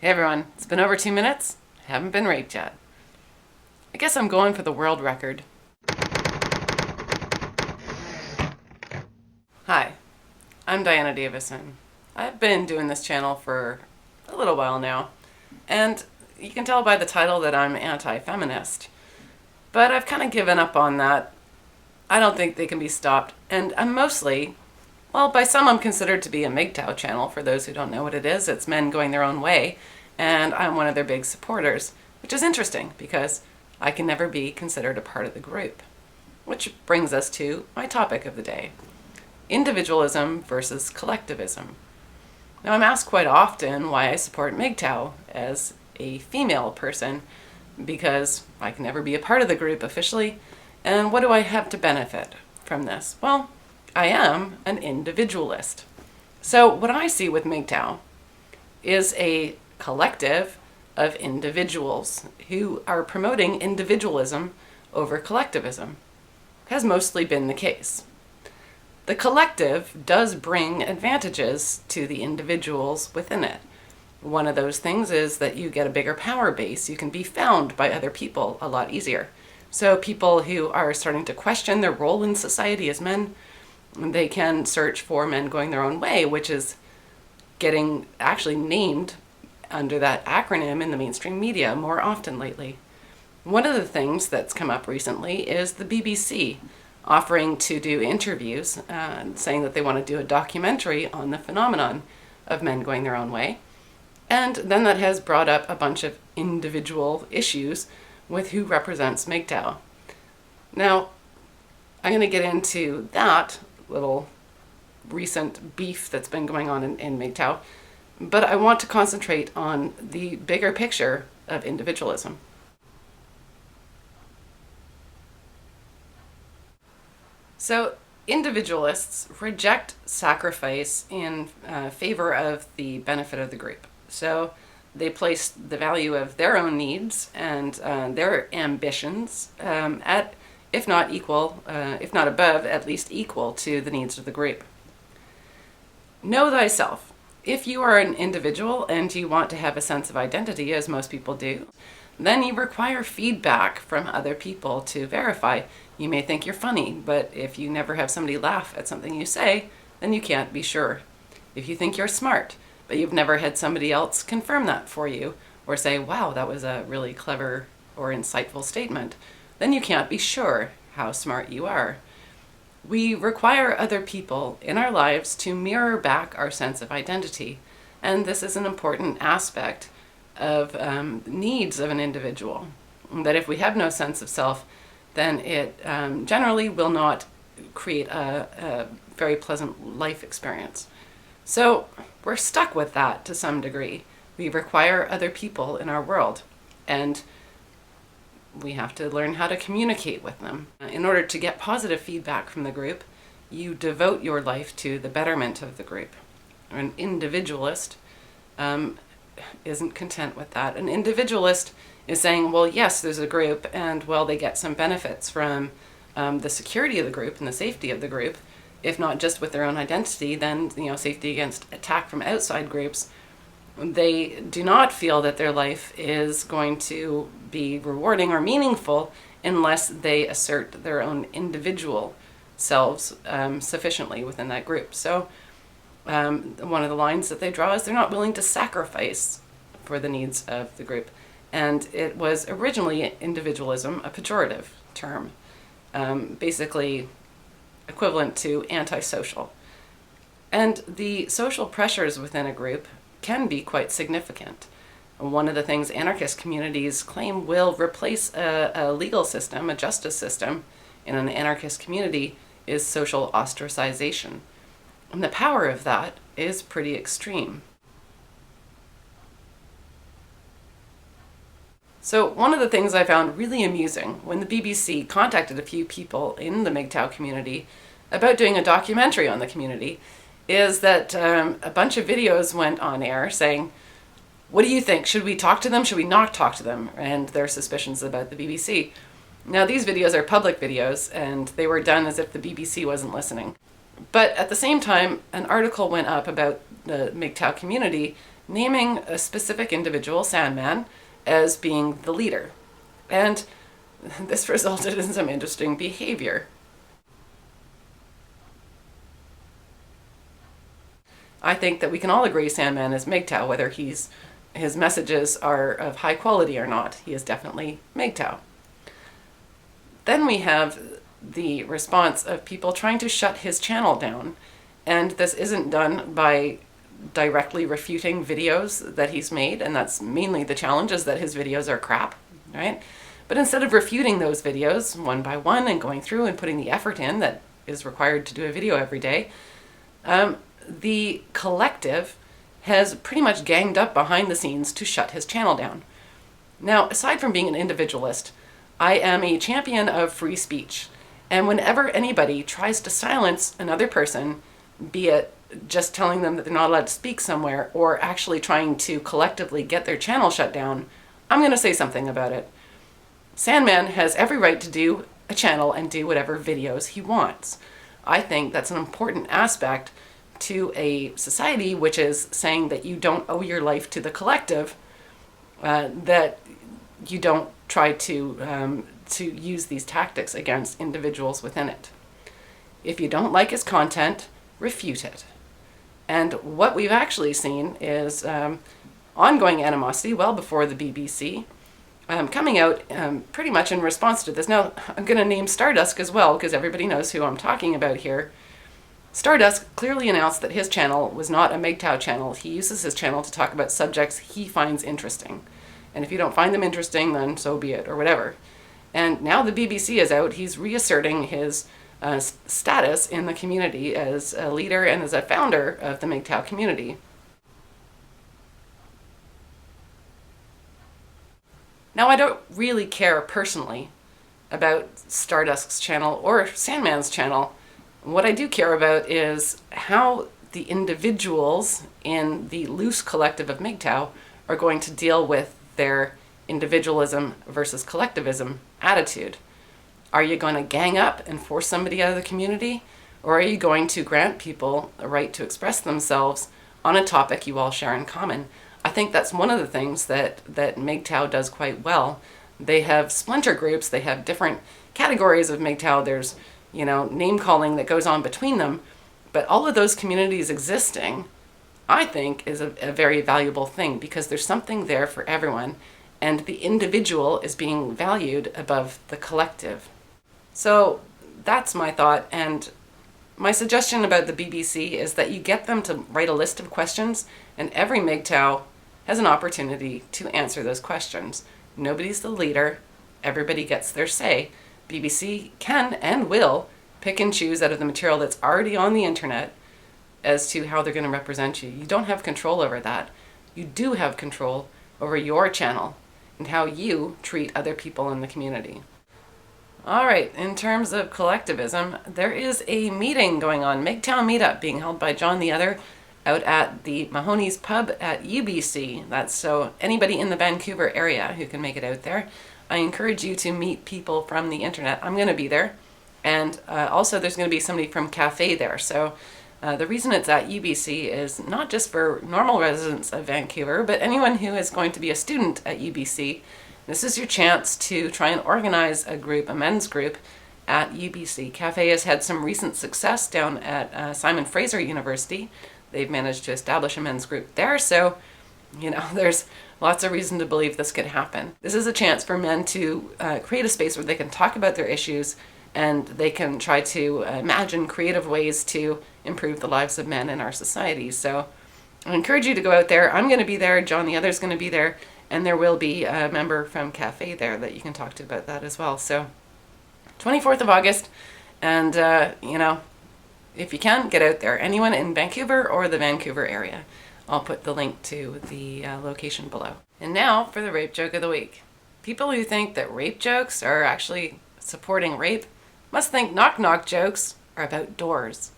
Hey everyone, it's been over 2 minutes. I haven't been raped yet. I guess I'm going for the world record. Hi, I'm Diana Davison. I've been doing this channel for a little while now, and you can tell by the title that I'm anti-feminist. But I've kind of given up on that. I don't think they can be stopped, and I'm mostly, well, by some I'm considered to be a MGTOW channel. For those who don't know what it is, it's men going their own way, and I'm one of their big supporters, which is interesting because I can never be considered a part of the group. Which brings us to my topic of the day: individualism versus collectivism. Now, I'm asked quite often why I support MGTOW as a female person, because I can never be a part of the group officially, and what do I have to benefit from this? Well, I am an individualist. So what I see with MGTOW is a collective of individuals who are promoting individualism over collectivism. Has mostly been the case. The collective does bring advantages to the individuals within it. One of those things is that you get a bigger power base. You can be found by other people a lot easier. So people who are starting to question their role in society as men, they can search for men going their own way, which is getting actually named under that acronym in the mainstream media more often lately. One of the things that's come up recently is the BBC offering to do interviews, saying that they want to do a documentary on the phenomenon of men going their own way. And then that has brought up a bunch of individual issues with who represents MGTOW. Now, I'm going to get into that little recent beef that's been going on in MGTOW, but I want to concentrate on the bigger picture of individualism. So, individualists reject sacrifice in favor of the benefit of the group. So they place the value of their own needs and their ambitions at, if not equal, if not above, at least equal to the needs of the group. Know thyself. If you are an individual and you want to have a sense of identity, as most people do, then you require feedback from other people to verify. You may think you're funny, but if you never have somebody laugh at something you say, then you can't be sure. If you think you're smart, but you've never had somebody else confirm that for you, or say, wow, that was a really clever or insightful statement, then you can't be sure how smart you are. We require other people in our lives to mirror back our sense of identity, and this is an important aspect of needs of an individual. That if we have no sense of self, then it generally will not create a very pleasant life experience. So we're stuck with that to some degree. We require other people in our world, and we have to learn how to communicate with them. In order to get positive feedback from the group, you devote your life to the betterment of the group. An individualist isn't content with that. An individualist is saying, well, yes, there's a group, and well, they get some benefits from the security of the group and the safety of the group, if not just with their own identity, then safety against attack from outside groups. They do not feel that their life is going to be rewarding or meaningful unless they assert their own individual selves sufficiently within that group. So one of the lines that they draw is they're not willing to sacrifice for the needs of the group. And it was originally individualism, a pejorative term, basically equivalent to antisocial. And the social pressures within a group can be quite significant. One of the things anarchist communities claim will replace a legal system, a justice system, in an anarchist community is social ostracization. And the power of that is pretty extreme. So one of the things I found really amusing when the BBC contacted a few people in the MGTOW community about doing a documentary on the community is that a bunch of videos went on air saying, what do you think? Should we talk to them? Should we not talk to them? And their suspicions about the BBC. Now, these videos are public videos, and they were done as if the BBC wasn't listening. But at the same time, an article went up about the MGTOW community naming a specific individual, Sandman, as being the leader. And this resulted in some interesting behavior. I think that we can all agree Sandman is MGTOW, whether his messages are of high quality or not. He is definitely MGTOW. Then we have the response of people trying to shut his channel down. And this isn't done by directly refuting videos that he's made, and that's mainly the challenge, is that his videos are crap, right? But instead of refuting those videos one by one and going through and putting the effort in that is required to do a video every day, the collective has pretty much ganged up behind the scenes to shut his channel down. Now, aside from being an individualist, I am a champion of free speech. And whenever anybody tries to silence another person, be it just telling them that they're not allowed to speak somewhere or actually trying to collectively get their channel shut down, I'm going to say something about it. Sandman has every right to do a channel and do whatever videos he wants. I think that's an important aspect to a society which is saying that you don't owe your life to the collective, that you don't try to use these tactics against individuals within it. If you don't like his content, refute it. And what we've actually seen is ongoing animosity well before the BBC, coming out pretty much in response to this. Now, I'm going to name Stardust as well, because everybody knows who I'm talking about here. Stardust clearly announced that his channel was not a MGTOW channel. He uses his channel to talk about subjects he finds interesting. And if you don't find them interesting, then so be it, or whatever. And now the BBC is out, he's reasserting his status in the community as a leader and as a founder of the MGTOW community. Now, I don't really care personally about Stardust's channel or Sandman's channel. What I do care about is how the individuals in the loose collective of MGTOW are going to deal with their individualism versus collectivism attitude. Are you going to gang up and force somebody out of the community? Or are you going to grant people a right to express themselves on a topic you all share in common? I think that's one of the things that MGTOW does quite well. They have splinter groups, they have different categories of MGTOW. There's, name calling that goes on between them. But all of those communities existing, I think, is a very valuable thing, because there's something there for everyone, and the individual is being valued above the collective. So that's my thought, and my suggestion about the BBC is that you get them to write a list of questions, and every MGTOW has an opportunity to answer those questions. Nobody's the leader, everybody gets their say. BBC can and will pick and choose out of the material that's already on the internet as to how they're going to represent you. You don't have control over that. You do have control over your channel and how you treat other people in the community. All right, in terms of collectivism, there is a meeting going on, MGTOW Meet Up, being held by John the Other out at the Mahony's pub at UBC. That's so anybody in the Vancouver area who can make it out there. I encourage you to meet people from the internet. I'm going to be there. And also there's going to be somebody from Cafe there. So the reason it's at UBC is not just for normal residents of Vancouver, but anyone who is going to be a student at UBC. This is your chance to try and organize a group, a men's group, at UBC. Cafe has had some recent success down at Simon Fraser University. They've managed to establish a men's group there, so, there's lots of reason to believe this could happen. This is a chance for men to create a space where they can talk about their issues, and they can try to imagine creative ways to improve the lives of men in our society. So I encourage you to go out there. I'm going to be there. John the Other's going to be there. And there will be a member from Cafe there that you can talk to about that as well. So 24th of August. And, if you can, get out there. Anyone in Vancouver or the Vancouver area. I'll put the link to the location below. And now for the rape joke of the week. People who think that rape jokes are actually supporting rape must think knock-knock jokes are about doors.